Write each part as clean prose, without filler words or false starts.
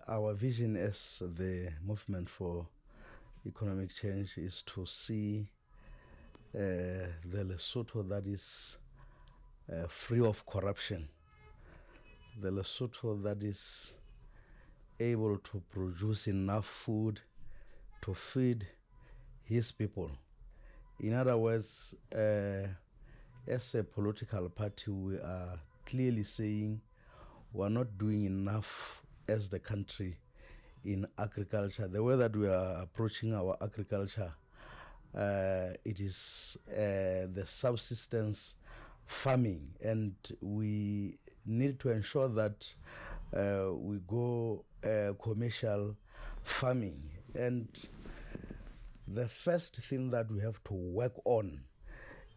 Our vision as the movement for economic change is to see the Lesotho that is free of corruption, the Lesotho that is able to produce enough food to feed his people. In other words, as a political party, we are clearly saying we are not doing enough as the country in agriculture. The way that we are approaching our agriculture, it is the subsistence farming, and we need to ensure that we go commercial farming. And the first thing that we have to work on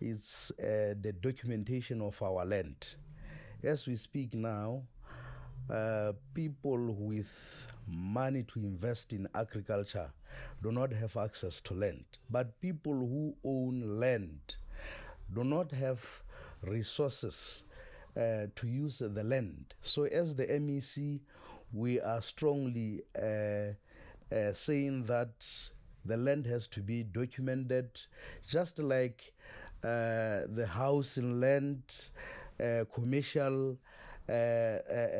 is the documentation of our land. As we speak now, people with money to invest in agriculture do not have access to land. But people who own land do not have resources to use the land. So as the MEC, we are strongly saying that the land has to be documented, just like the housing land, commercial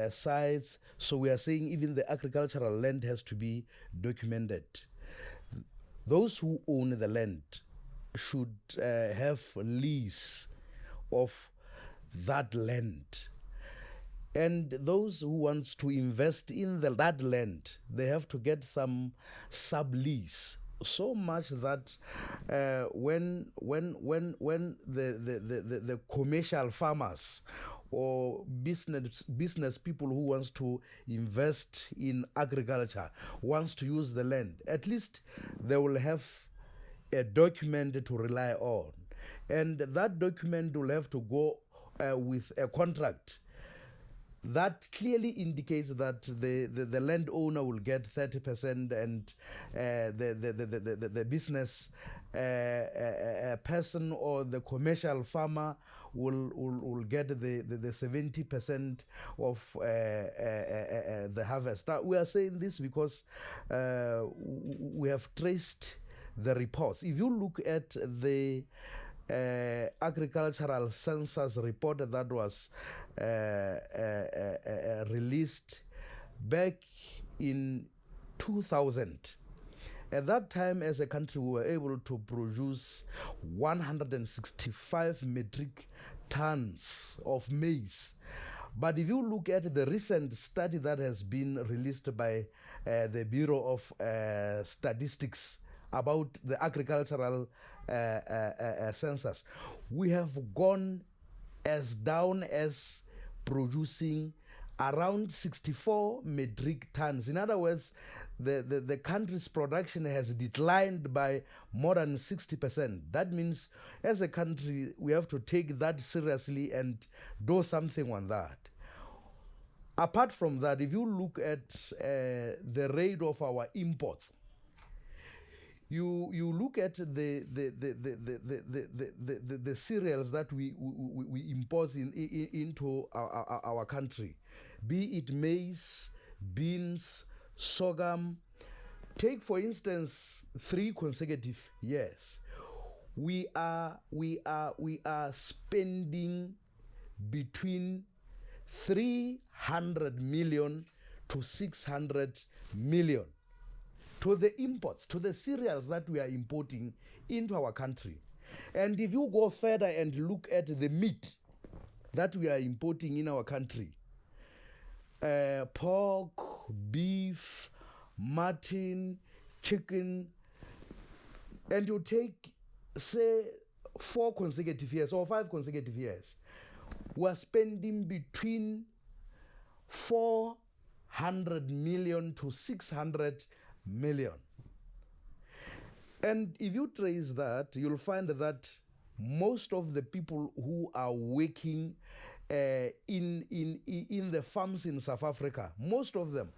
sites. So we are saying even the agricultural land has to be documented. Those who own the land should have lease of that land. And those who want to invest in that land, they have to get some sublease. So much that when the commercial farmers or business people who wants to invest in agriculture wants to use the land, at least they will have a document to rely on, and that document will have to go with a contract that clearly indicates that the landowner will get 30% and the business person or the commercial farmer will get the 70% of the harvest. Now, we are saying this because we have traced the reports. If you look at the agricultural census report that was released back in 2000. At that time, as a country, we were able to produce 165 metric tons of maize. But if you look at the recent study that has been released by the Bureau of Statistics about the agricultural census, we have gone as down as producing around 64 metric tons. In other words, the country's production has declined by more than 60%. That means as a country, we have to take that seriously and do something on that. Apart from that, if you look at the rate of our imports, you look at the cereals that we import into our country, be it maize, beans, sorghum. Take for instance 3 consecutive years. We are spending between 300 million to 600 million to the imports, to the cereals that we are importing into our country. And if you go further and look at the meat that we are importing in our country, pork, beef, mutton, chicken, and you take, say, 4 consecutive years or 5 consecutive years, we are spending between 400 million to 600 million. And if you trace that, you'll find that most of the people who are working in the farms in South Africa, most of them,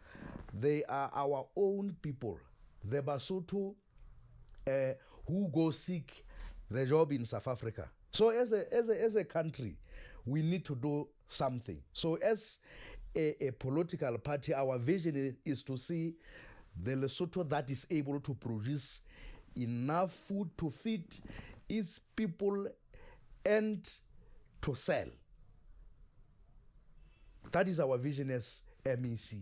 they are our own people, the Basotho who go seek the job in South Africa. So as a country, we need to do something. So as a political party, our vision is to see the Lesotho that is able to produce enough food to feed its people and to sell. That is our vision as MEC.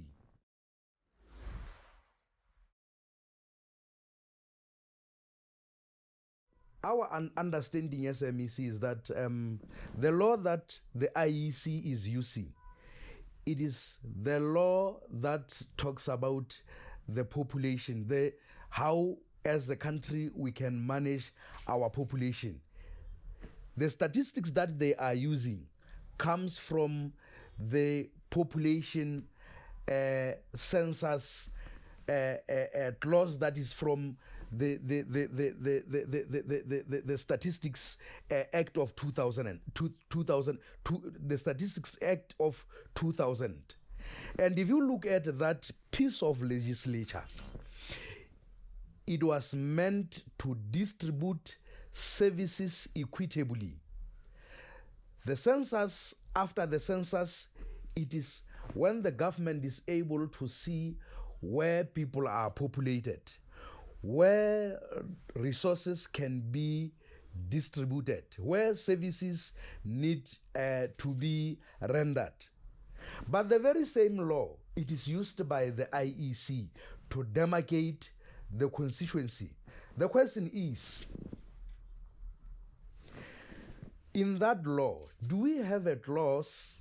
Our understanding as MEC is that the law that the IEC is using, it is the law that talks about the population, how as a country we can manage our population. The statistics that they are using comes from the population census clause that is from the Statistics Act of 2000, the Statistics Act of 2000. And if you look at that piece of legislature, it was meant to distribute services equitably. The census, after the census, it is when the government is able to see where people are populated, where resources can be distributed, where services need to be rendered. But the very same law, it is used by the IEC to demarcate the constituency. The question is, in that law, do we have a clause,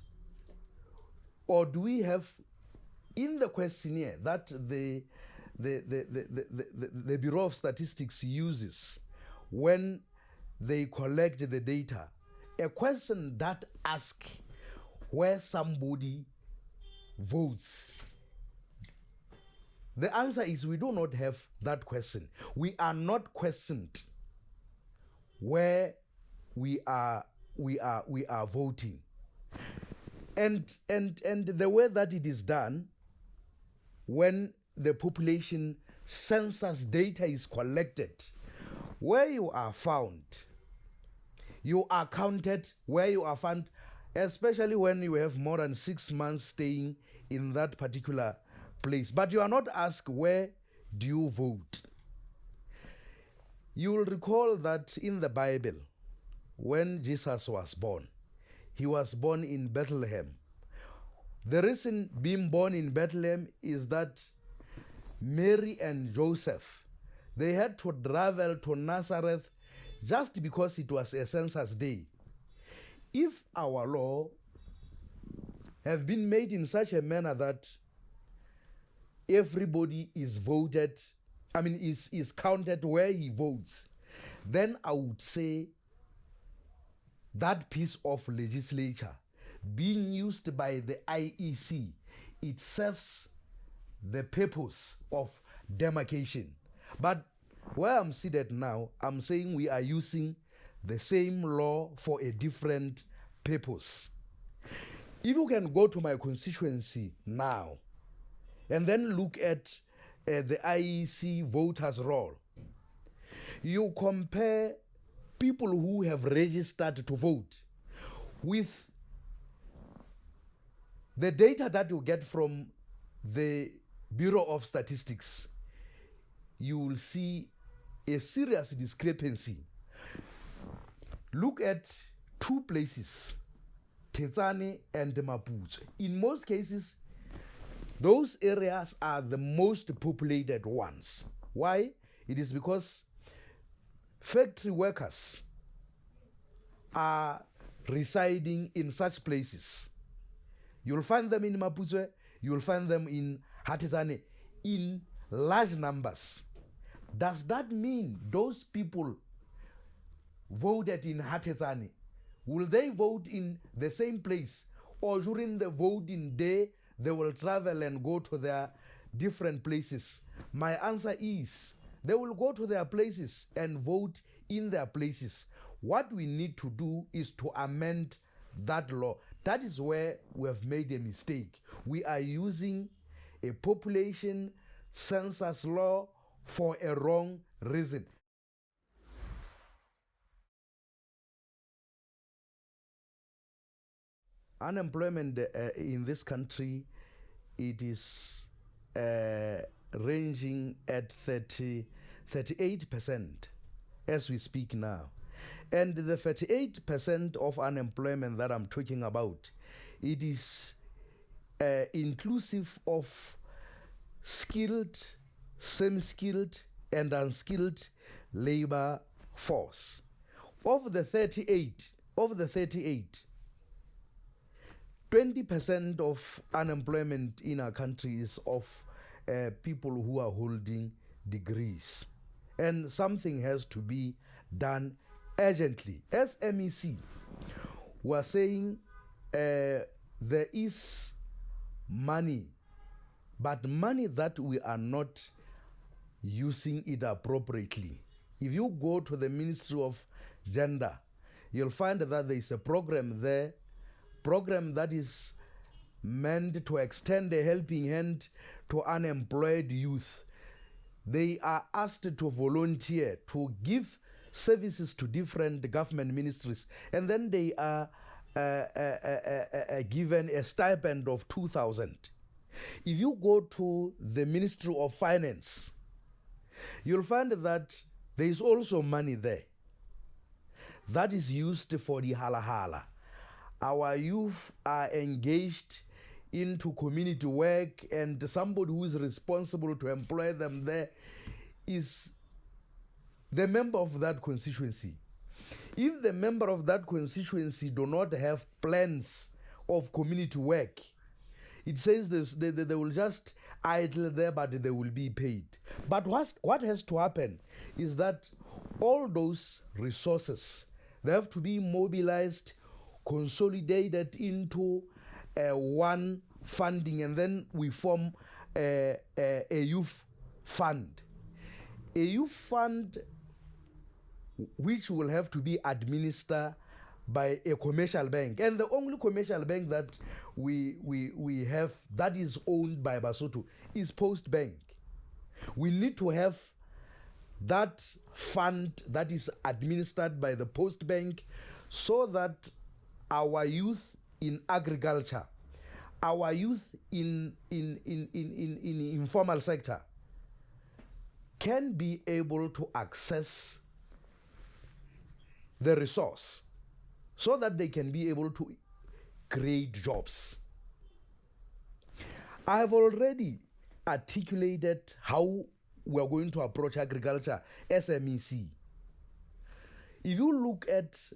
or do we have in the questionnaire that the Bureau of Statistics uses when they collect the data, a question that asks where somebody votes? The answer is we do not have that question. We are not questioned where we are voting. And the way that it is done, when the population census data is collected, where you are found, you are counted where you are found, especially when you have more than 6 months staying in that particular place. But you are not asked where do you vote. You will recall that in the Bible, when Jesus was born, he was born in Bethlehem. The reason being born in Bethlehem is that Mary and Joseph, they had to travel to Nazareth just because it was a census day. If our law have been made in such a manner that everybody is voted, is counted where he votes, then I would say that piece of legislature being used by the IEC, it serves the purpose of demarcation. But where I'm seated now, I'm saying we are using the same law for a different purpose. If you can go to my constituency now and then look at the IEC voters roll, you compare people who have registered to vote with the data that you get from the Bureau of Statistics, you will see a serious discrepancy. Look at two places, Tetsane and Maputo. In most cases, those areas are the most populated ones. Why? It is because factory workers are residing in such places. You'll find them in Maputo, you'll find them in Hatizane in large numbers. Does that mean those people voted in Hatizane? Will they vote in the same place, or during the voting day they will travel and go to their different places? My answer is they will go to their places and vote in their places. What we need to do is to amend that law. That is where we have made a mistake. We are using a population census law for a wrong reason. unemployment in this country, it is ranging at 38% as we speak now. And the 38% of unemployment that I'm talking about, it is inclusive of skilled, semi-skilled, and unskilled labor force. Of the 38, 20% of unemployment in our country is of people who are holding degrees. And something has to be done urgently. As MEC, we are saying there is money, but money that we are not using it appropriately. If you go to the Ministry of Gender, you'll find that there is a program there, that is meant to extend a helping hand to unemployed youth. They are asked to volunteer to give services to different government ministries, and then they are given a stipend of 2,000. If you go to the Ministry of Finance, you'll find that there is also money there that is used for the hala. Our youth are engaged into community work, and somebody who is responsible to employ them there is the member of that constituency. If the member of that constituency do not have plans of community work, it says they will just idle there, but they will be paid. But what has to happen is that all those resources, they have to be mobilized, consolidated into one funding, and then we form a youth fund. A youth fund which will have to be administered by a commercial bank. And the only commercial bank that we have that is owned by Lesotho is Post Bank. We need to have that fund that is administered by the Post Bank, so that our youth in agriculture, our youth in informal sector can be able to access the resource, so that they can be able to create jobs. I have already articulated how we are going to approach agriculture as MEC. If you look at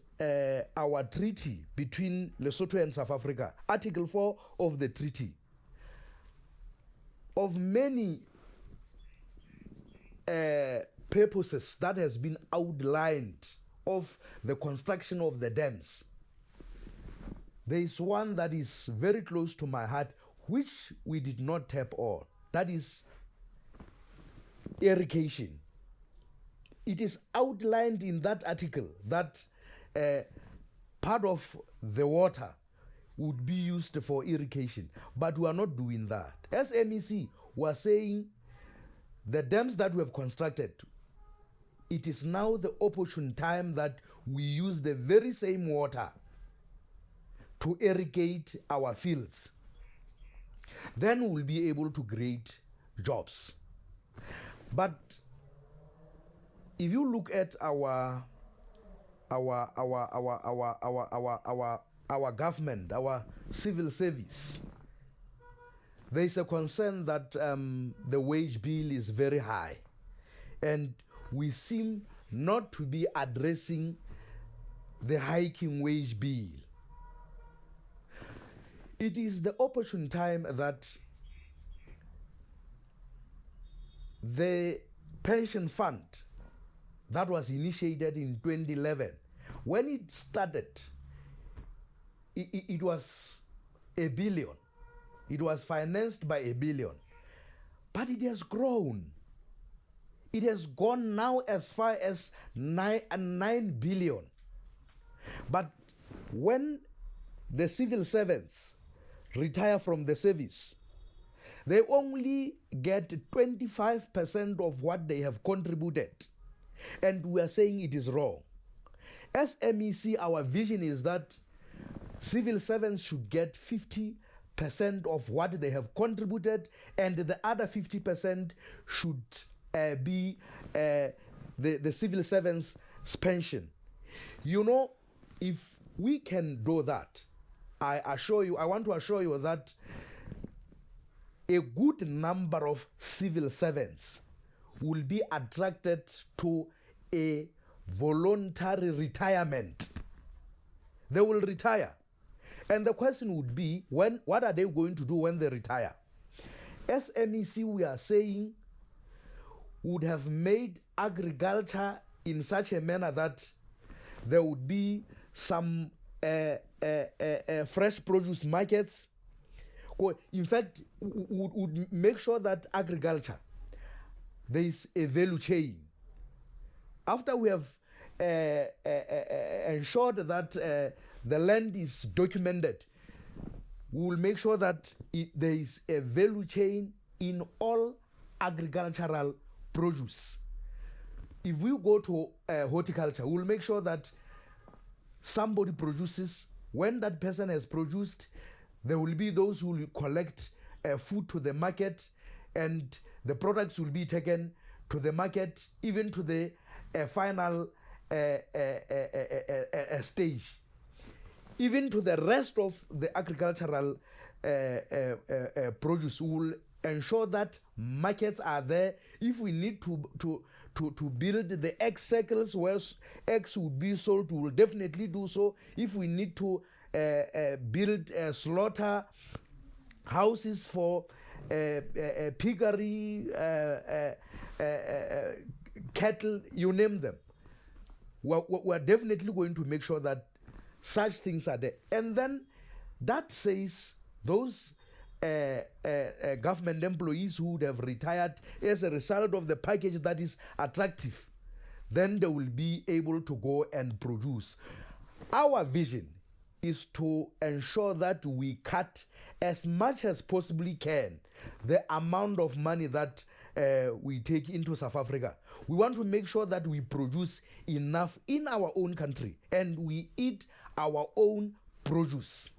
our treaty between Lesotho and South Africa, Article 4 of the treaty, of many purposes that has been outlined of the construction of the dams, there is one that is very close to my heart, which we did not tap on. That is irrigation. It is outlined in that article that part of the water would be used for irrigation, but we are not doing that. As MEC, we are saying the dams that we have constructed, it is now the opportune time that we use the very same water to irrigate our fields. Then we will be able to create jobs. But if you look at our government, our civil service, there is a concern that the wage bill is very high, and we seem not to be addressing the hiking wage bill. It is the opportune time that the pension fund that was initiated in 2011, when it started, it was $1 billion. It was financed by $1 billion, but it has grown. It has gone now as far as 9 billion. But when the civil servants retire from the service, they only get 25% of what they have contributed. And we are saying it is wrong. As MEC, our vision is that Civil servants should get 50% of what they have contributed, and the other 50% should be the civil servants' pension. You know, if we can do that, I want to assure you that a good number of civil servants will be attracted to a voluntary retirement. They will retire. And the question would be, what are they going to do when they retire? As MEC, we are saying, would have made agriculture in such a manner that there would be some fresh produce markets. In fact, would make sure that agriculture, there is a value chain. After we have ensured that the land is documented, we will make sure that there is a value chain in all agricultural produce. If we go to horticulture, we will make sure that somebody produces. When that person has produced, there will be those who will collect food to the market, and the products will be taken to the market, even to the final stage. Even to the rest of the agricultural produce, will ensure that markets are there. If we need to build the egg circles where eggs would be sold, we will definitely do so. If we need to build slaughter houses for piggery, cattle, you name them, we're definitely going to make sure that such things are there. And then that says those government employees who would have retired as a result of the package that is attractive, then they will be able to go and produce. Our vision is to ensure that we cut as much as possibly can the amount of money that we take into South Africa. We want to make sure that we produce enough in our own country and we eat our own produce.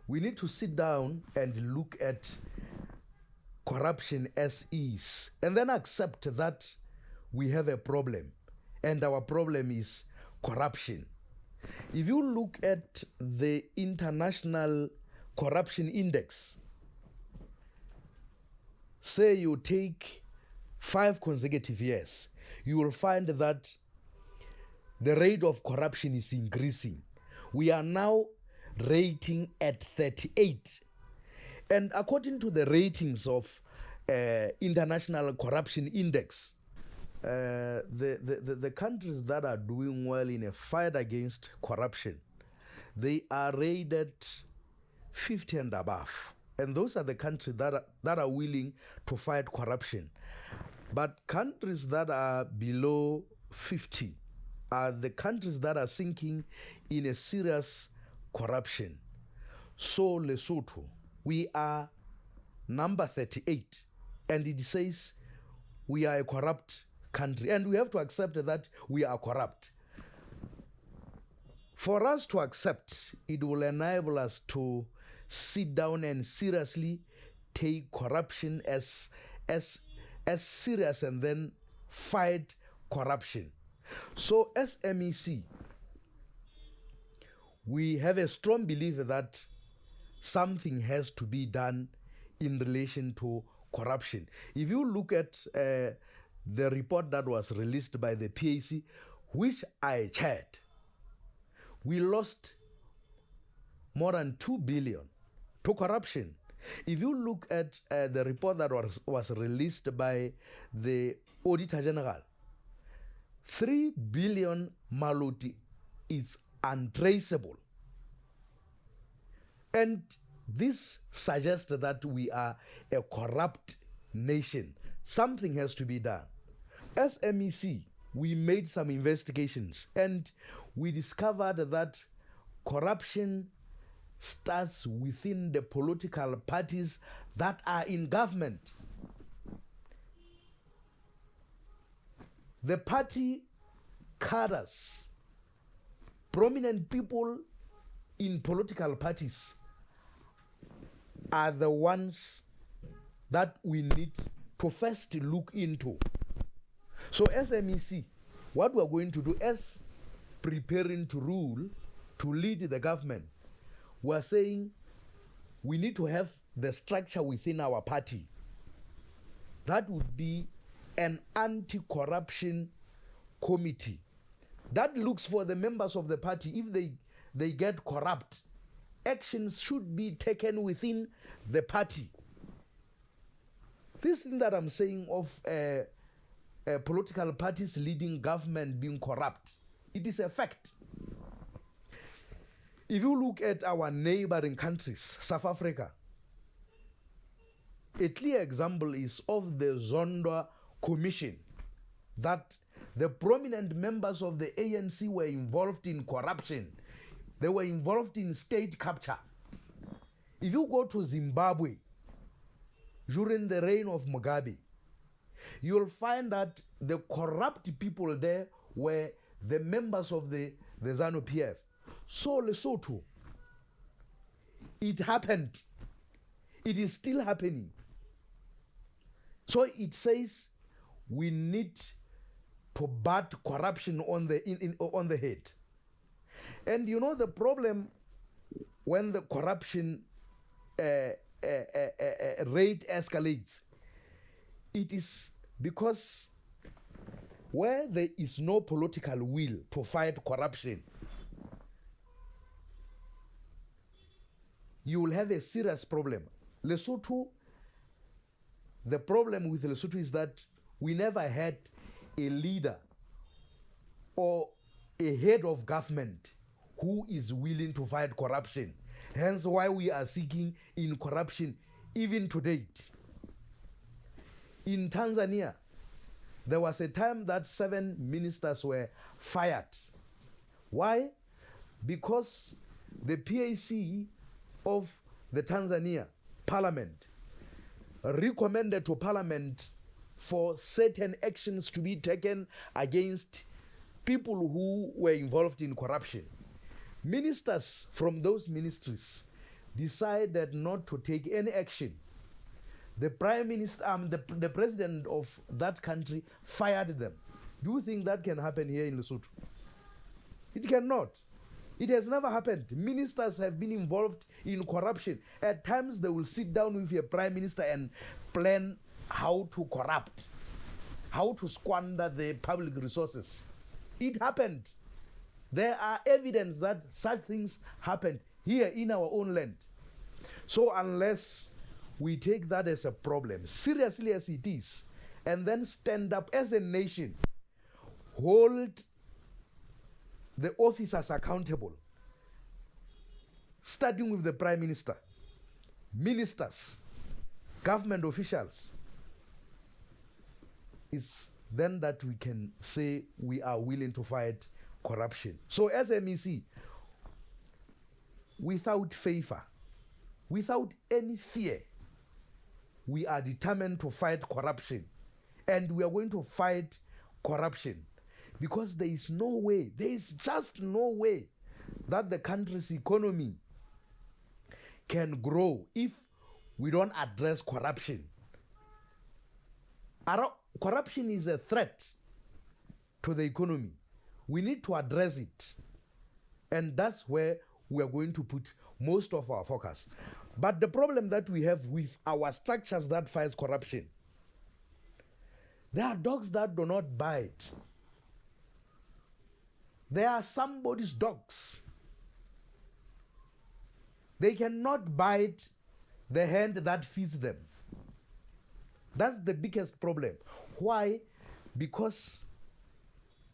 We need to sit down and look at corruption as is, and then accept that we have a problem, and our problem is corruption. If you look at the International Corruption Index, say you take 5 consecutive years, you will find that the rate of corruption is increasing. We are now rating at 38. And according to the ratings of International Corruption Index, the countries that are doing well in a fight against corruption, they are rated 50 and above. And those are the countries that are willing to fight corruption. But countries that are below 50 are the countries that are sinking in a serious corruption. So Lesotho, we are number 38, and it says we are a corrupt country, and we have to accept that we are corrupt. For us to accept, it will enable us to sit down and seriously take corruption as serious, and then fight corruption. So as MEC, we have a strong belief that something has to be done in relation to corruption. If you look at the report that was released by the PAC, which I chaired, we lost more than 2 billion to corruption. If you look at the report that was released by the Auditor General, 3 billion maluti is untraceable. And this suggests that we are a corrupt nation. Something has to be done. As MEC, we made some investigations and we discovered that corruption starts within the political parties that are in government. the party cadres, prominent people in political parties are the ones that we need to first look into. So as MEC, what we are going to do as preparing to rule, to lead the government, we are saying we need to have the structure within our party. That would be an anti-corruption committee that looks for the members of the party. If they get corrupt, actions should be taken within the party. This thing that I'm saying of political parties leading government being corrupt, it is a fact. If you look at our neighboring countries, South Africa, a clear example is of the Zondo Commission, that the prominent members of the ANC were involved in corruption. They were involved in state capture. If you go to Zimbabwe during the reign of Mugabe, you'll find that the corrupt people there were the members of the ZANU-PF. So Lesotho, it happened. It is still happening. So it says we need to bat corruption on the head. And you know the problem when the corruption rate escalates, it is because where there is no political will to fight corruption, you will have a serious problem. Lesotho, the problem with Lesotho is that we never had a leader or a head of government who is willing to fight corruption. Hence why we are seeking in corruption even to date. In Tanzania, there was a time that 7 ministers were fired. Why? Because the PAC of the Tanzania parliament recommended to parliament for certain actions to be taken against people who were involved in corruption. Ministers from those ministries decided not to take any action. The prime minister, the president of that country fired them. Do you think that can happen here in Lesotho? It cannot. It has never happened. Ministers have been involved in corruption. At times they will sit down with a prime minister and plan how to corrupt, how to squander the public resources. It happened. There are evidence that such things happened here in our own land. So unless we take that as a problem, seriously as it is, and then stand up as a nation, hold the officers accountable, starting with the prime minister, ministers, government officials, is then that we can say we are willing to fight corruption. So as MEC, without favor, without any fear, we are determined to fight corruption. And we are going to fight corruption because there is no way, there is just no way that the country's economy can grow if we don't address corruption. Corruption is a threat to the economy. We need to address it. And that's where we are going to put most of our focus. But the problem that we have with our structures that fight corruption, there are dogs that do not bite. They are somebody's dogs. They cannot bite the hand that feeds them. That's the biggest problem. Why? Because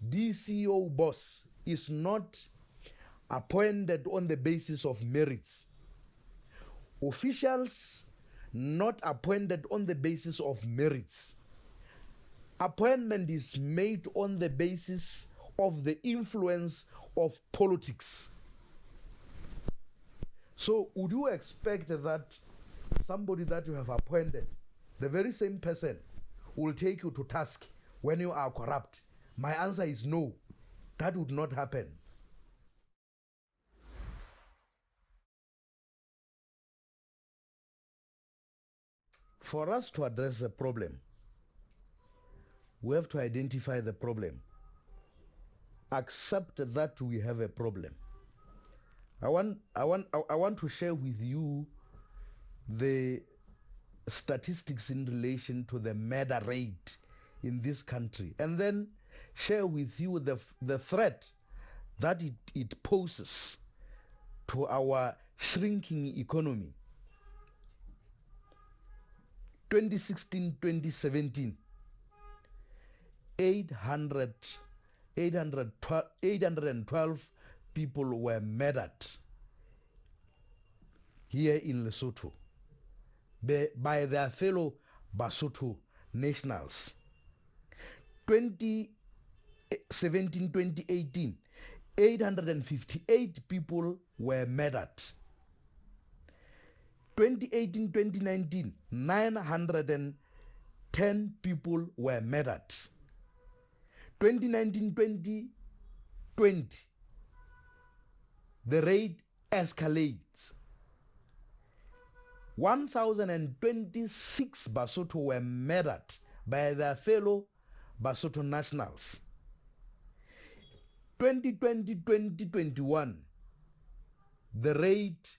DCO boss is not appointed on the basis of merits. Officials not appointed on the basis of merits. Appointment is made on the basis of the influence of politics. So would you expect that somebody that you have appointed, the very same person, will take you to task when you are corrupt? My answer is no. That would not happen. For us to address the problem, we have to identify the problem. Accept that we have a problem. I want to share with you the statistics in relation to the murder rate in this country, and then share with you the threat that it poses to our shrinking economy. 2016-2017, 812 people were murdered here in Lesotho by their fellow Basotho nationals. 2017-2018, 858 people were murdered. 2018-2019, 910 people were murdered. 2019-2020, the rate escalates. 1,026 Basotho were murdered by their fellow Basotho nationals. 2020-2021, the rate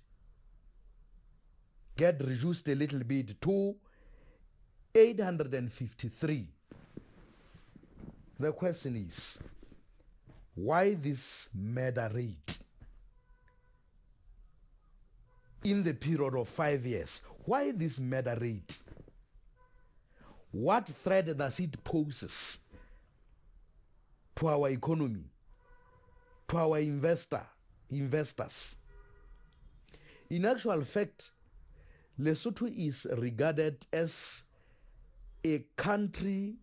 get reduced a little bit to 853. The question is, why this murder rate in the period of 5 years? Why this murder rate? What threat does it poses to our economy, to our investors? In actual fact, Lesotho is regarded as a country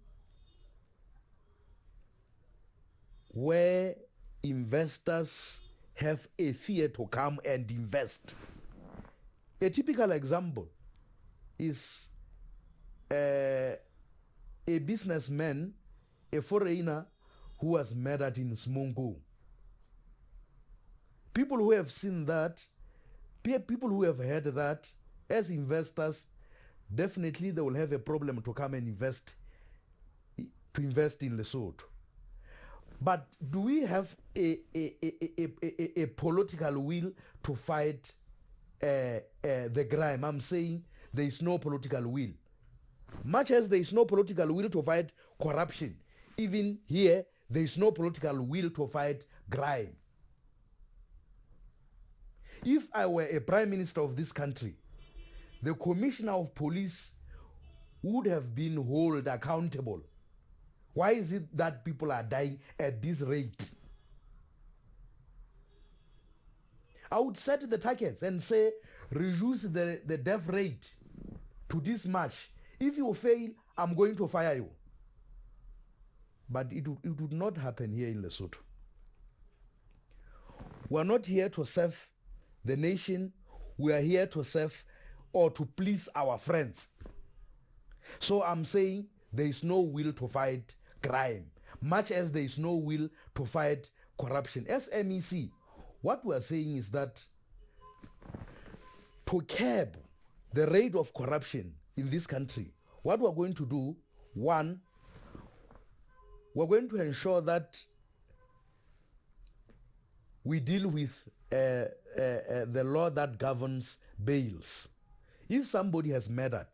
where investors have a fear to come and invest. A typical example is a businessman, a foreigner who was murdered in Smongo. People who have seen that, people who have heard that, as investors, definitely they will have a problem to come and invest in Lesotho. But do we have a political will to fight the crime? I'm saying there is no political will. Much as there is no political will to fight corruption, even here there is no political will to fight crime. If I were a prime minister of this country, the commissioner of police would have been held accountable. Why is it that people are dying at this rate? I would set the targets and say, reduce the death rate to this much. If you fail, I'm going to fire you. But it would not happen here in Lesotho. We are not here to serve the nation. We are here to serve or to please our friends. So I'm saying there is no will to fight crime, much as there is no will to fight corruption. As MEC, what we are saying is that to curb the rate of corruption in this country, what we are going to do, one, we're going to ensure that we deal with the law that governs bails. If somebody has murdered,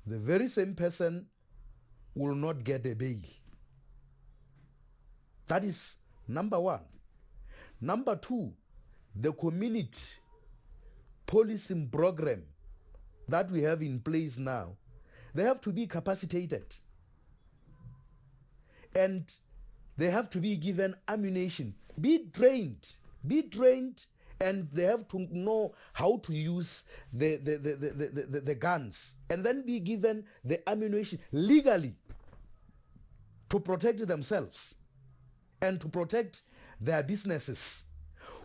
the very same person will not get a bail. That is number one. Number two, the community policing program that we have in place now, they have to be capacitated. And they have to be given ammunition, be trained, and they have to know how to use the guns, and then be given the ammunition legally to protect themselves and to protect their businesses.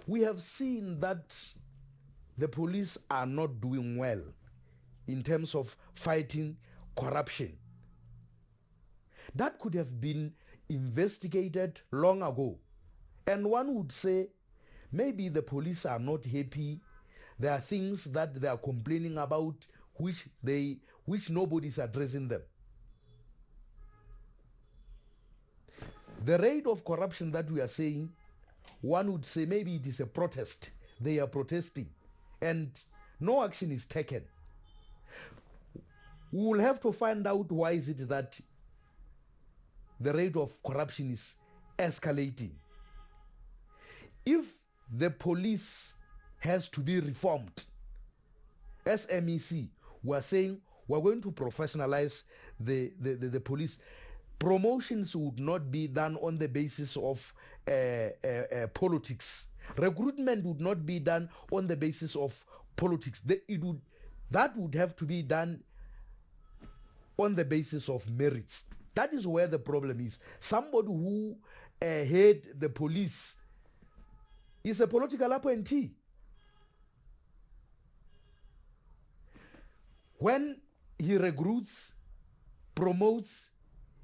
We have seen that the police are not doing well in terms of fighting corruption. that could have been investigated long ago. And one would say, maybe the police are not happy. There are things that they are complaining about which nobody is addressing them. The rate of corruption that we are saying, one would say maybe it is a protest. They are protesting and no action is taken. We will have to find out why is it that the rate of corruption is escalating. If the police has to be reformed, as MEC, we are saying we're going to professionalize the police. Promotions would not be done on the basis of politics. Recruitment would not be done on the basis of politics. That would have to be done on the basis of merits. That is where the problem is. Somebody who head the police is a political appointee. When he recruits, promotes,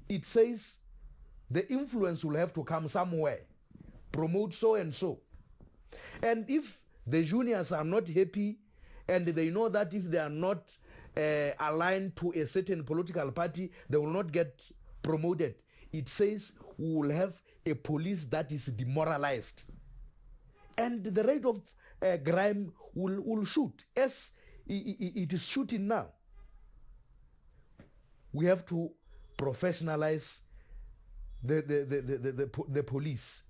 it says the influence will have to come somewhere. Promote so and so. And if the juniors are not happy and they know that if they are not aligned to a certain political party, they will not get promoted. It says we will have a police that is demoralized. And the rate of crime will shoot, as it is shooting now. We have to professionalize the police.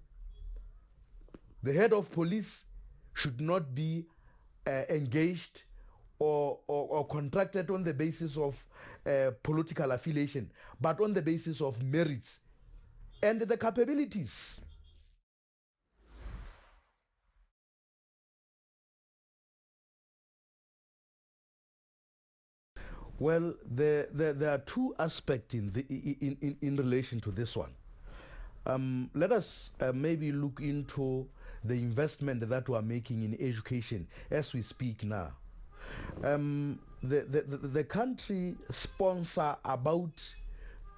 The head of police should not be engaged or contracted on the basis of political affiliation, but on the basis of merits and the capabilities. Well, there are two aspects in relation to this one. Let us maybe look into the investment that we are making in education as we speak now. The country sponsor about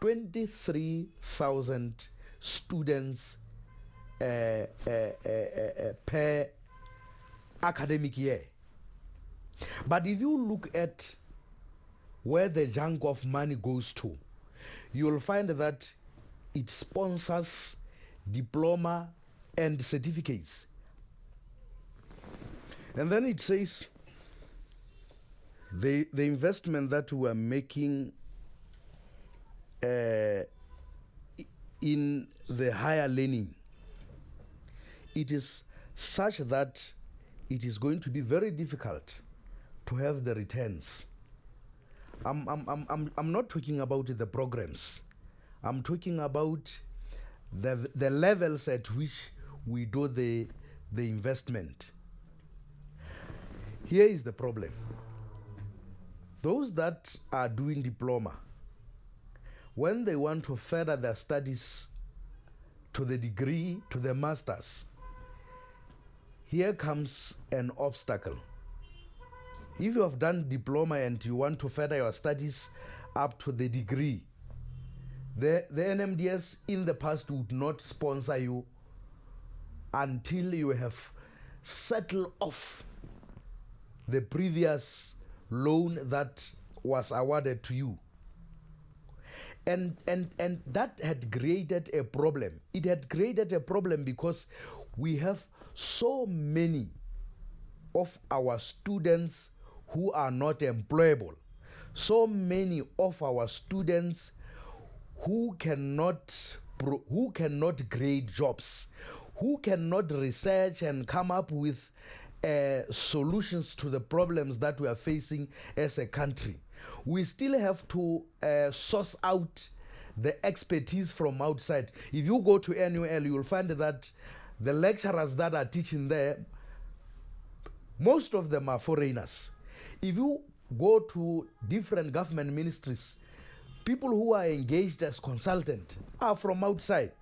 23,000 students per academic year. But if you look at where the chunk of money goes to, you'll find that it sponsors diploma and certificates. And then it says the investment that we are making in the higher learning, it is such that it is going to be very difficult to have the returns. I'm not talking about the programs. I'm talking about the levels at which we do the investment. Here is the problem. Those that are doing diploma, when they want to further their studies to the degree, to the masters, here comes an obstacle. If you have done diploma and you want to further your studies up to the degree, the NMDS in the past would not sponsor you until you have settled off the previous loan that was awarded to you. And that had created a problem. It had created a problem because we have so many of our students who are not employable. So many of our students who cannot create jobs, who cannot research and come up with solutions to the problems that we are facing as a country. We still have to source out the expertise from outside. If you go to NUL, you will find that the lecturers that are teaching there, most of them are foreigners. If you go to different government ministries, people who are engaged as consultants are from outside.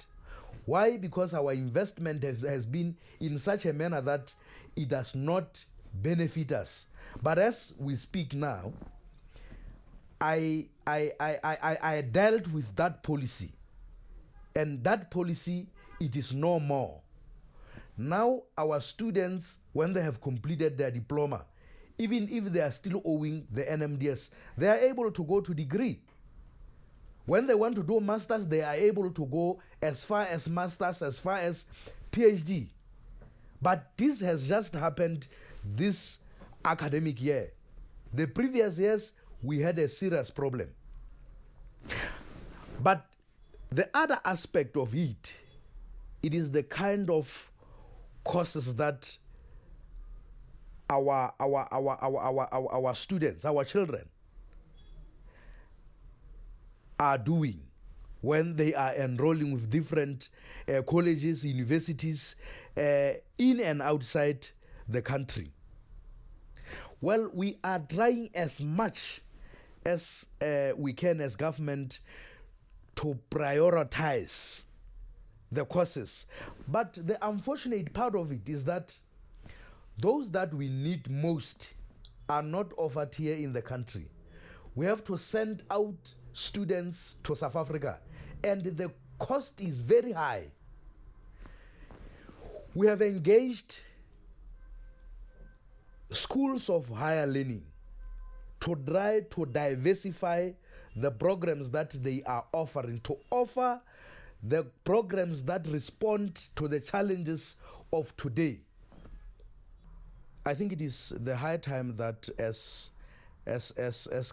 Why? Because our investment has been in such a manner that it does not benefit us. But as we speak now, I I dealt with that policy, and that policy, it is no more. Now our students, when they have completed their diploma, even if they are still owing the NMDS, they are able to go to degree. When they want to do masters, they are able to go as far as masters, as far as PhD. But this has just happened this academic year. The previous years, we had a serious problem. But the other aspect of it, it is the kind of courses that our students, our children are doing when they are enrolling with different colleges, universities, in and outside the country. Well, we are trying as much as we can as government to prioritize the courses. But the unfortunate part of it is that those that we need most are not offered here in the country. We have to send out students to South Africa, and the cost is very high. We have engaged schools of higher learning to try to diversify the programs that they are offering, to offer the programs that respond to the challenges of today. I think it is the high time that as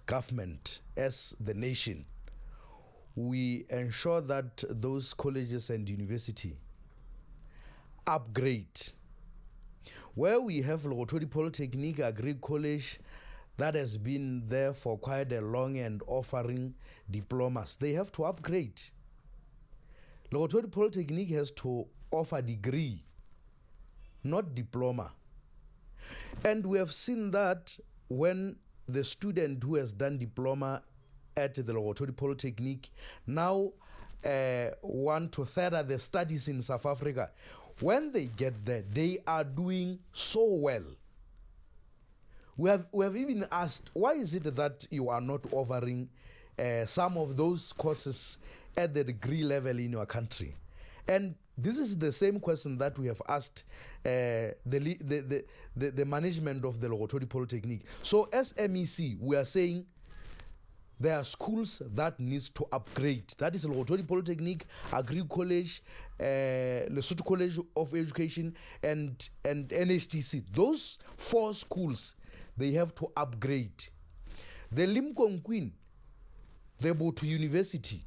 government, as the nation, we ensure that those colleges and university upgrade. Where we have Lesotho Polytechnic Agri College that has been there for quite a long and offering diplomas, they have to upgrade. Lesotho Polytechnic has to offer degree, not diploma. And we have seen that when the student who has done diploma at the Lesotho Polytechnic now want to further their studies in South Africa, when they get there, they are doing so well. We have even asked, why is it that you are not offering some of those courses at the degree level in your country? And this is the same question that we have asked the management of the Lesotho Polytechnic. So as MEC, we are saying there are schools that needs to upgrade. That is Lesotho Polytechnic, Agri College, Lesotho College of Education, and NHTC. Those 4 schools, they have to upgrade. The Limpopo Queen, the Botu University,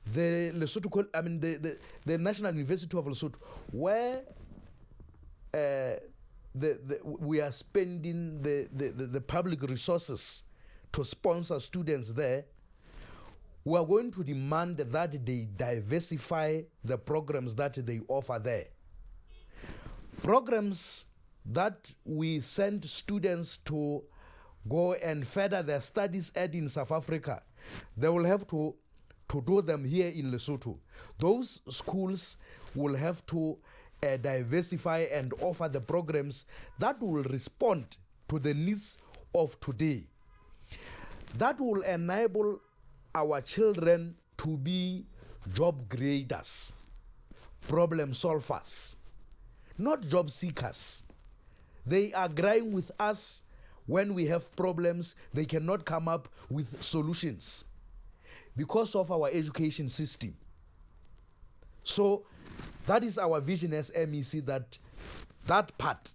the Lesotho, the National University of Lesotho, where we are spending the public resources to sponsor students there, we are going to demand that they diversify the programs that they offer there. Programs that we send students to go and further their studies at in South Africa, they will have to do them here in Lesotho. Those schools will have to diversify and offer the programs that will respond to the needs of today. That will enable our children to be job creators, problem solvers, not job seekers. They are agreeing with us when we have problems. They cannot come up with solutions because of our education system. So that is our vision as MEC, that part,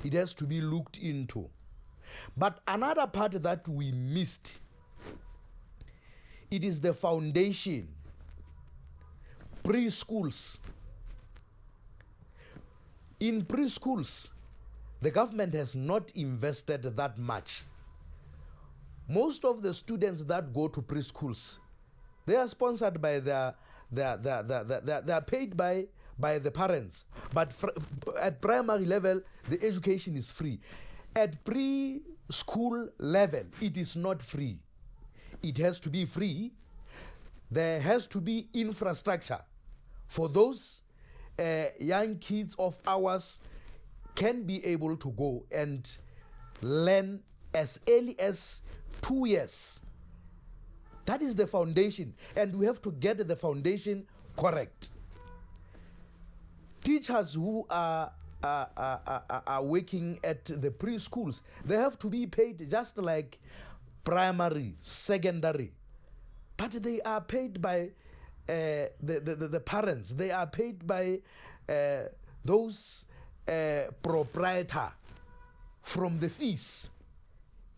it has to be looked into. But another part that we missed, it is the foundation, preschools. In preschools, the government has not invested that much. Most of the students that go to preschools, they are sponsored by they are paid by the parents. But at primary level, the education is free. At preschool level, it is not free. It has to be free. There has to be infrastructure for those young kids of ours can be able to go and learn as early as 2 years That is the foundation, and we have to get the foundation correct. Teachers who are working at the preschools, they have to be paid just like primary, secondary, but they are paid by the parents. They are paid by those proprietor from the fees,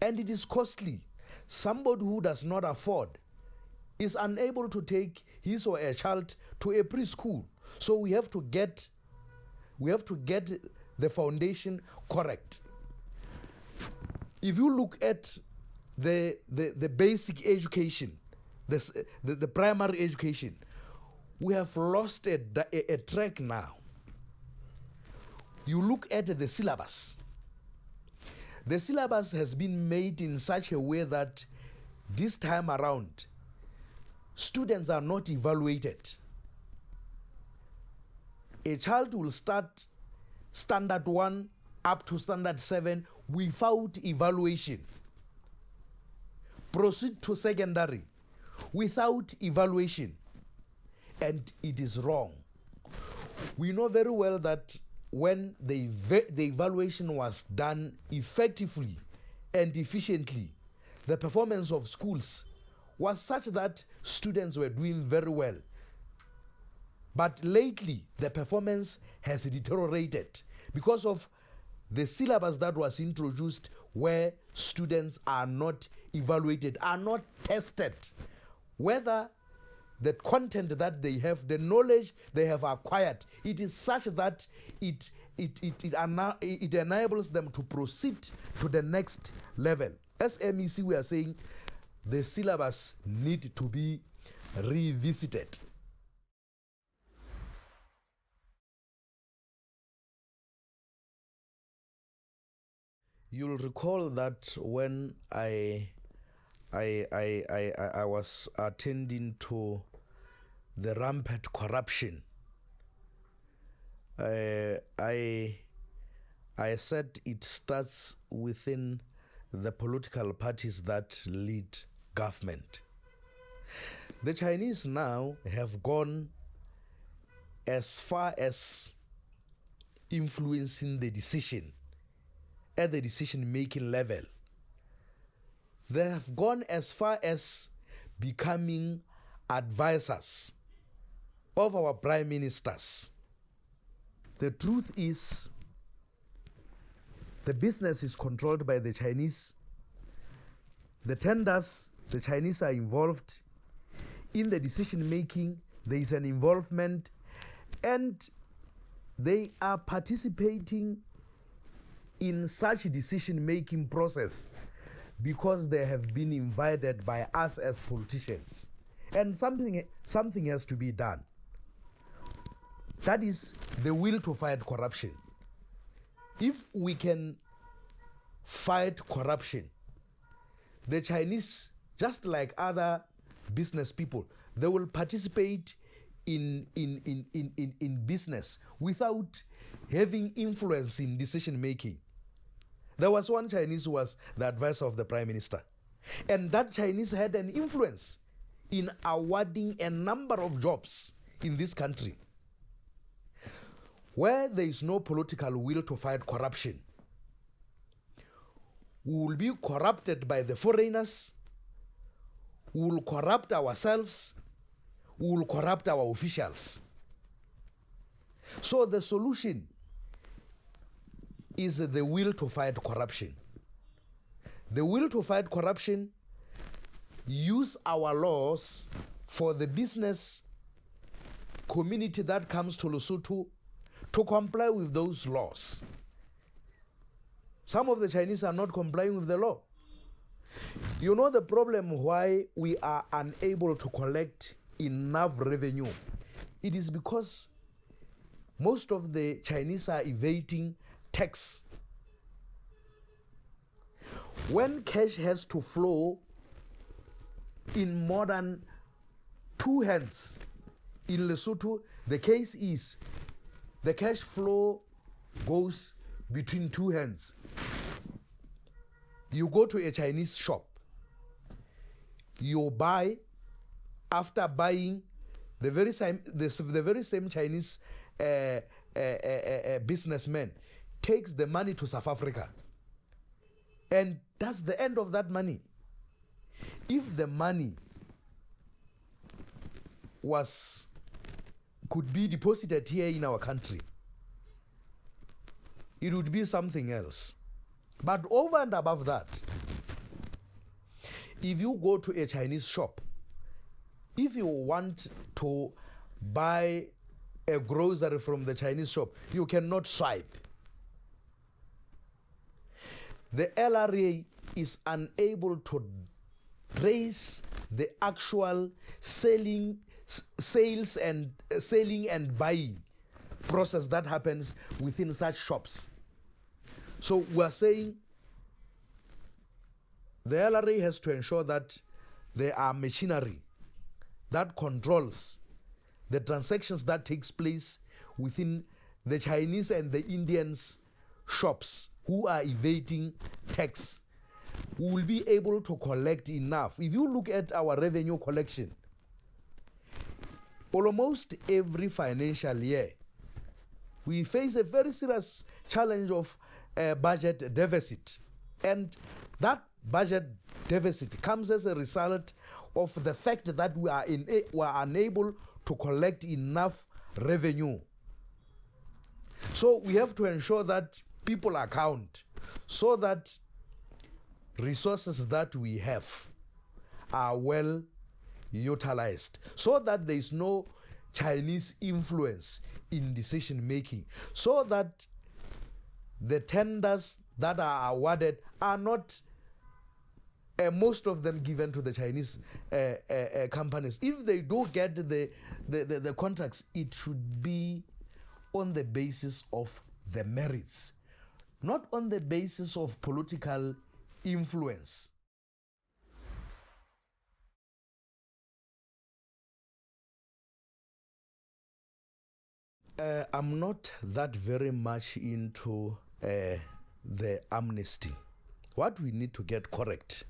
and it is costly. Somebody who does not afford is unable to take his or her child to a preschool. So we have to get the foundation correct. If you look at the basic education, the primary education, we have lost a track now. You look at the syllabus. The syllabus has been made in such a way that this time around, students are not evaluated. A child will start standard 1 up to standard 7 without evaluation. Proceed to secondary without evaluation. And it is wrong. We know very well that when the evaluation was done effectively and efficiently, the performance of schools was such that students were doing very well. But lately, the performance has deteriorated because of the syllabus that was introduced, where students are not evaluated, are not tested, whether the content that they have, the knowledge they have acquired, it is such that it enables them to proceed to the next level. As MEC, we are saying the syllabus need to be revisited. You'll recall that when I was attending to the rampant corruption, I said it starts within the political parties that lead government. The Chinese now have gone as far as influencing the decision at the decision-making level. They have gone as far as becoming advisors of our prime ministers. The truth is, the business is controlled by the Chinese. The tenders, the Chinese are involved. In the decision-making, there is an involvement, and they are participating in such decision-making process because they have been invited by us as politicians. And something has to be done. That is the will to fight corruption. If we can fight corruption, the Chinese, just like other business people, they will participate in business without having influence in decision-making. There was one Chinese who was the advisor of the Prime Minister, and that Chinese had an influence in awarding a number of jobs in this country. Where there is no political will to fight corruption, we will be corrupted by the foreigners, we will corrupt ourselves, we will corrupt our officials. So the solution is the will to fight corruption. The will to fight corruption, use our laws for the business community that comes to Lesotho to comply with those laws. Some of the Chinese are not complying with the law. You know the problem why we are unable to collect enough revenue? It is because most of the Chinese are evading tax. When cash has to flow in more than 2 hands in Lesotho, the case is the cash flow goes between 2 hands. You go to a Chinese shop, you buy, after buying, the very same Chinese businessman takes the money to South Africa. And that's the end of that money. If the money could be deposited here in our country, it would be something else. But over and above that, if you go to a Chinese shop, if you want to buy a grocery from the Chinese shop, you cannot swipe. The LRA is unable to trace the actual sales and selling and buying process that happens within such shops. So we're saying the LRA has to ensure that there are machinery that controls the transactions that takes place within the Chinese and the Indians shops who are evading tax. We will be able to collect enough. If you look at our revenue collection, almost every financial year, we face a very serious challenge of budget deficit. And that budget deficit comes as a result of the fact that we are unable to collect enough revenue. So we have to ensure that people account so that resources that we have are well utilized, so that there is no Chinese influence in decision making, so that the tenders that are awarded are not most of them given to the Chinese companies. If they do get the contracts, it should be on the basis of the merits, not on the basis of political influence. I'm not that very much into the amnesty. What we need to get correct,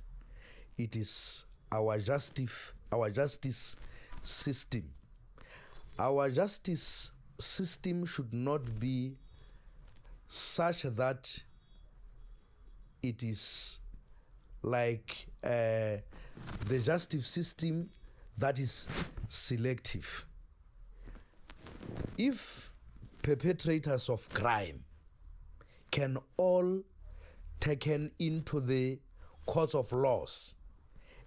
it is our justice system. Our justice system should not be such that it is like the justice system that is selective. If perpetrators of crime can all taken into the courts of laws,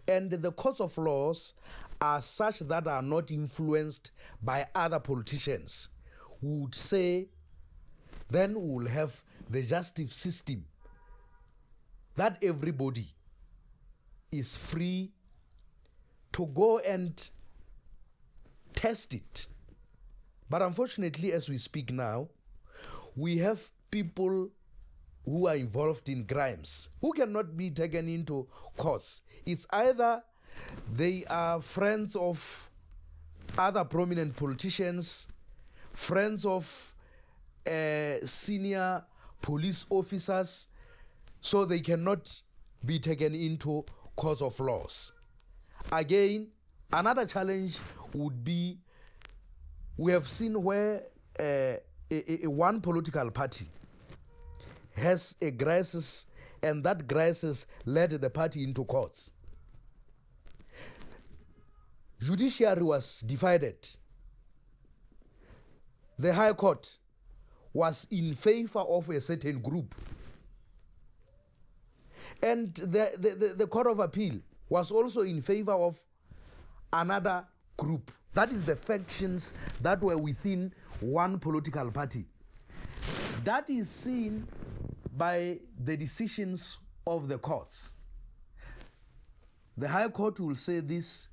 and the courts of laws are such that are not influenced by other politicians, we would say then we will have the justice system that everybody is free to go and test it. But unfortunately, as we speak now, we have people who are involved in crimes who cannot be taken into courts. It's either they are friends of other prominent politicians, friends of senior police officers, so they cannot be taken into courts of laws. Again, another challenge would be, we have seen where one political party has a crisis, and that crisis led the party into courts. Judiciary was divided. The High Court was in favor of a certain group, and the Court of Appeal was also in favor of another group. That is the factions that were within one political party. That is seen by the decisions of the courts. The High Court will say this,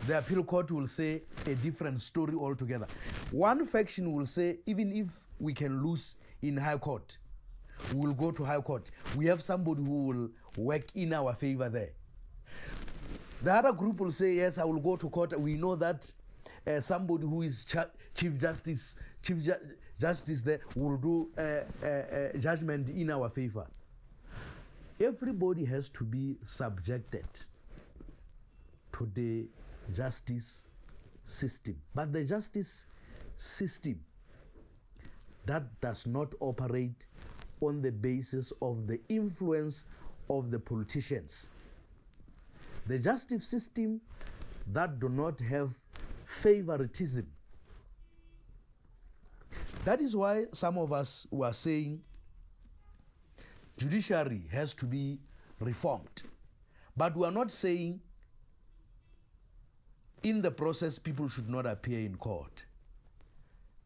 the Appeal Court will say a different story altogether. One faction will say, even if we can lose in High Court, we will go to High Court. We have somebody who will work in our favor there. The other group will say, yes, I will go to court. We know that somebody who is Chief Justice there will do judgment in our favor. Everybody has to be subjected to the justice system. But the justice system that does not operate on the basis of the influence of the politicians. The justice system that do not have favoritism. That is why some of us were saying judiciary has to be reformed. But we are not saying in the process people should not appear in court.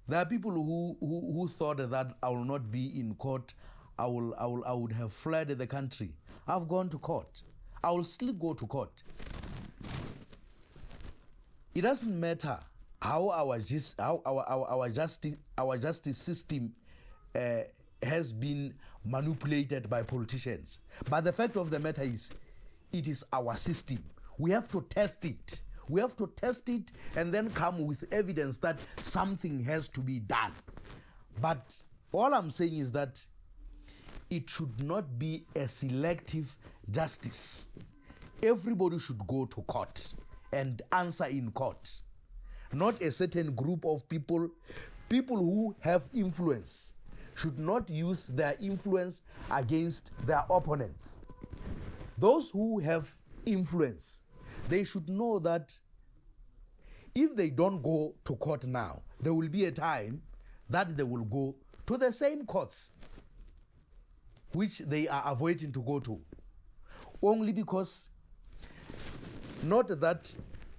There are people who thought that I will not be in court, I would have fled the country. I've gone to court. I will still go to court. It doesn't matter how our justice system has been manipulated by politicians. But the fact of the matter is, it is our system. We have to test it. We have to test it and then come with evidence that something has to be done. But all I'm saying is that it should not be a selective justice. Everybody should go to court and answer in court. Not a certain group of people. People who have influence should not use their influence against their opponents. Those who have influence, they should know that if they don't go to court now, there will be a time that they will go to the same courts which they are avoiding to go to. Only because, not that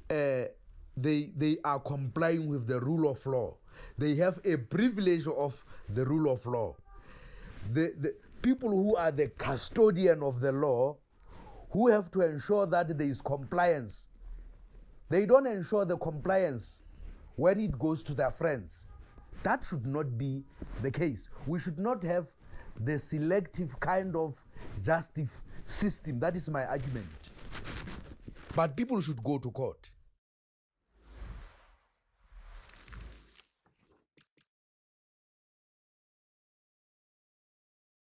they are complying with the rule of law. They have a privilege of the rule of law. The people who are the custodian of the law, who have to ensure that there is compliance, they don't ensure the compliance when it goes to their friends. That should not be the case. We should not have the selective kind of justice system. That is my argument. But people should go to court.